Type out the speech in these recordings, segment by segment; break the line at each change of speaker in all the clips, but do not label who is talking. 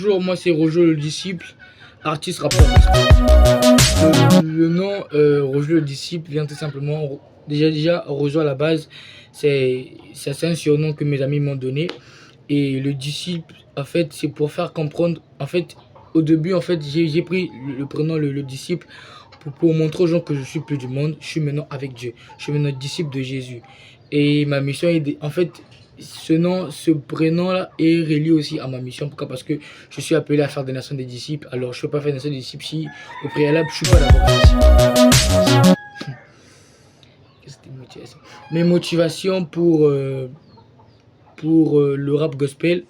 Bonjour, moi c'est Roger le disciple, artiste rappeur. Le nom Roger le disciple vient tout simplement, déjà Roger à la base, c'est un surnom que mes amis m'ont donné. Et le disciple, en fait, c'est pour faire comprendre, en fait, au début, en fait, j'ai pris le prénom, le disciple, pour montrer aux gens que je suis plus du monde, je suis maintenant avec Dieu, je suis maintenant disciple de Jésus. Et ma mission est, en fait, ce prénom-là est relié aussi à ma mission. Pourquoi? Parce que je suis appelé à faire des nations des disciples. Alors, je ne peux pas faire des nations des disciples si, au préalable, je ne suis pas d'abord disciple. Mes motivations pour le rap gospel,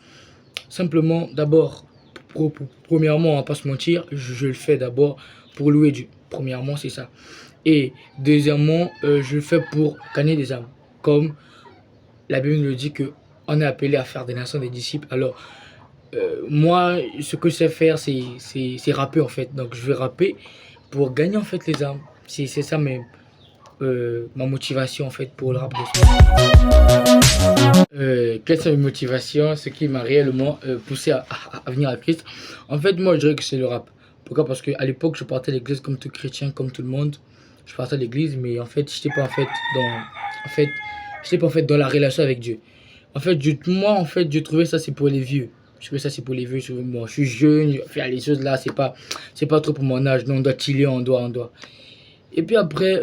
simplement, d'abord, premièrement, on va pas se mentir, je le fais d'abord pour louer Dieu. Premièrement, c'est ça. Et deuxièmement, je le fais pour gagner des âmes. Comme la Bible nous dit qu'on est appelé à faire des nations des disciples. Alors, moi, ce que je sais faire, c'est rapper en fait. Donc, je vais rapper pour gagner en fait les âmes. C'est ça ma motivation en fait pour le rap gospel. Quelles sont mes motivations, ce qui m'a réellement poussé à venir à Christ? En fait, moi, je dirais que c'est le rap. Pourquoi? Parce qu'à l'époque, je partais à l'église comme tout chrétien, comme tout le monde. Je partais à l'église, mais en fait, je n'étais pas dans la relation avec Dieu. En fait, moi, je trouvais ça c'est pour les vieux. Je trouvais ça c'est pour les vieux. Moi, je suis jeune, faire les choses là, c'est pas trop pour mon âge. Non, on doit chiller, on doit. Et puis après,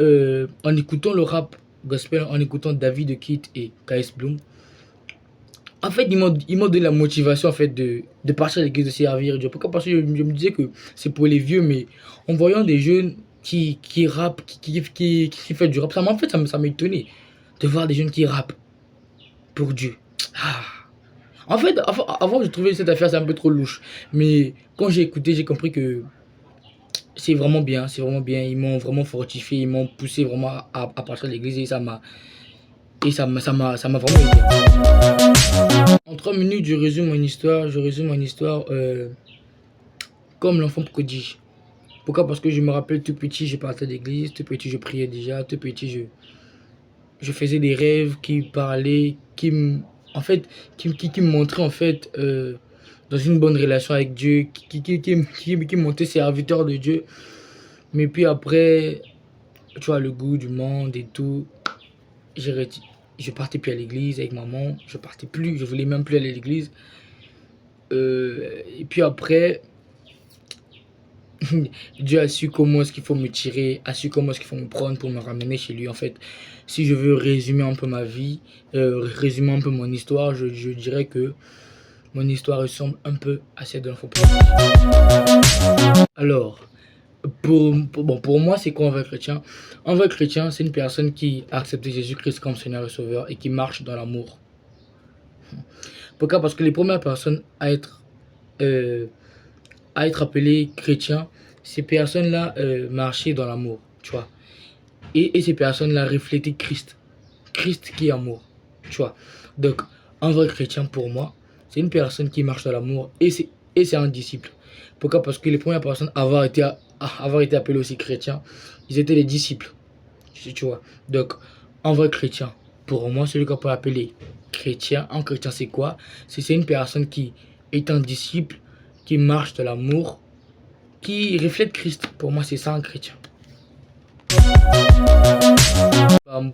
en écoutant le rap gospel, en écoutant David de Kid et KS Bloom, en fait, ils m'ont donné la motivation en fait, de partir à l'église, de servir Dieu. Pourquoi? Parce que je me disais que c'est pour les vieux, mais en voyant des jeunes qui rappent, qui font du rap, ça m'a étonné de voir des jeunes qui rappent pour Dieu. Ah. En fait, avant, je trouvais cette affaire c'est un peu trop louche. Mais quand j'ai écouté, j'ai compris que c'est vraiment bien, c'est vraiment bien. Ils m'ont vraiment fortifié, ils m'ont poussé vraiment à partir de l'église et ça m'a vraiment aidé. En 3 minutes, je résume mon histoire comme l'enfant prodige. Pourquoi? Parce que je me rappelle tout petit, je partais de l'église, tout petit, je priais déjà, tout petit, je faisais des rêves qui parlaient, qui me montraient en fait dans une bonne relation avec Dieu, qui montaient serviteur de Dieu. Mais puis après, tu vois, le goût du monde et tout, je partais plus à l'église avec maman, je voulais même plus aller à l'église. Et puis après, Dieu a su comment est-ce qu'il faut me tirer, a su comment est-ce qu'il faut me prendre pour me ramener chez lui. En fait, si je veux résumer un peu ma vie, résumer un peu mon histoire, je dirais que mon histoire ressemble un peu à celle de l'enfant prodige. Alors, pour moi, c'est quoi un vrai chrétien? Un vrai chrétien, c'est une personne qui a accepté Jésus-Christ comme Seigneur et Sauveur et qui marche dans l'amour. Pourquoi? Parce que les premières personnes à être appelées chrétiens, ces personnes-là marchaient dans l'amour, tu vois. Et ces personnes-là reflétaient Christ. Christ qui est amour, tu vois. Donc, un vrai chrétien, pour moi, c'est une personne qui marche dans l'amour et c'est un disciple. Pourquoi? Parce que les premières personnes à avoir été appelées aussi chrétiens, ils étaient les disciples, tu vois. Donc, un vrai chrétien, pour moi, celui qu'on peut appeler chrétien, un chrétien, c'est quoi? C'est une personne qui est un disciple, qui marche de l'amour, qui reflète Christ. Pour moi, c'est ça un chrétien.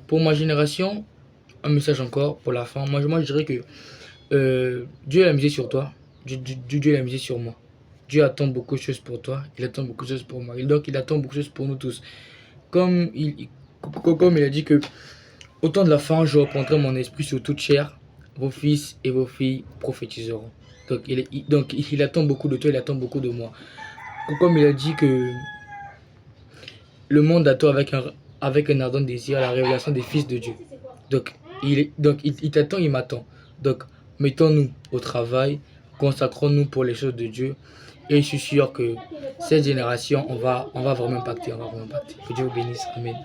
Pour ma génération, un message encore pour la fin. Moi je dirais que Dieu a misé sur toi. Dieu a misé sur moi. Dieu attend beaucoup de choses pour toi. Il attend beaucoup de choses pour moi. Et donc, il attend beaucoup de choses pour nous tous. Comme il a dit que au temps de la fin, je reprendrai mon esprit sur toute chair. Vos fils et vos filles prophétiseront. Donc, il attend beaucoup de toi, il attend beaucoup de moi. Comme il a dit que le monde attend avec un ardent désir la révélation des fils de Dieu. Donc, il t'attend, il m'attend. Donc, mettons-nous au travail, consacrons-nous pour les choses de Dieu. Et je suis sûr que cette génération, on va vraiment impacter. Que Dieu vous bénisse. Amen.